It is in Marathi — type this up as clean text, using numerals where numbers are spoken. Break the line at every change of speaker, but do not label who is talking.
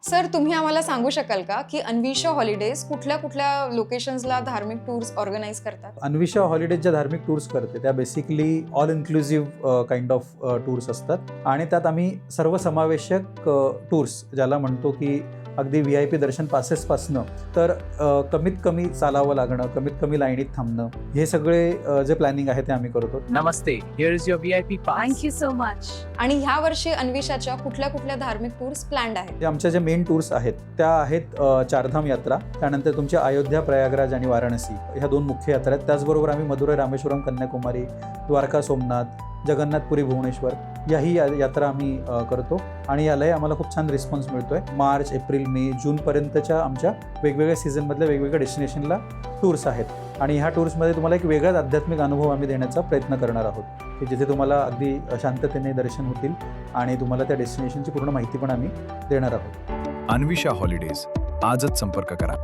सर, तुम्ही आम्हाला सांगू शकाल का की अन्विषा हॉलिडेज कुठल्या कुठल्या लोकेशन्सला धार्मिक टूर्स ऑर्गनाईज करतात?
अन्विषा हॉलिडेज ज्या धार्मिक टूर्स करते त्या basically all inclusive kind of tours असतात आणि त्यात आम्ही सर्वसमावेशक टूर्स ज्याला म्हणतो की अगदी VIP दर्शन पासेसपासनं तर कमीत कमी चालावं लागणं, कमीत कमी लाईनीत थांबणं, हे सगळे जे प्लॅनिंग आहे ते आम्ही करतो.
Namaste. Here is your VIP pass.
Thank you so much.
आणि ह्या वर्षी अन्विषाच्या कुठल्या कुठल्या धार्मिक टूर्स प्लॅन्ड आहेत?
जे आमच्या ज्या मेन टूर्स आहेत त्या आहेत चारधाम यात्रा, त्यानंतर तुमच्या अयोध्या, प्रयागराज आणि वाराणसी ह्या 2 मुख्य यात्रा आहेत. त्याचबरोबर आम्ही मदुराई, रामेश्वरम, कन्याकुमारी, द्वारका, सोमनाथ, जगन्नाथपुरी, भुवनेश्वर याही यात्रा आम्ही करतो आणि यालाही आम्हाला खूप छान रिस्पॉन्स मिळतोय. मार्च, एप्रिल, मे, जूनपर्यंतच्या आमच्या वेगवेगळ्या सीझनमधल्या वेगवेगळ्या डेस्टिनेशनला टूर्स आहेत आणि ह्या टूर्समध्ये तुम्हाला एक वेगळाच आध्यात्मिक अनुभव आम्ही देण्याचा प्रयत्न करणार आहोत की जिथे तुम्हाला अगदी शांततेने दर्शन होतील आणि तुम्हाला त्या डेस्टिनेशनची पूर्ण माहिती पण आम्ही देणार आहोत.
अन्विषा हॉलिडेज आजच संपर्क करा.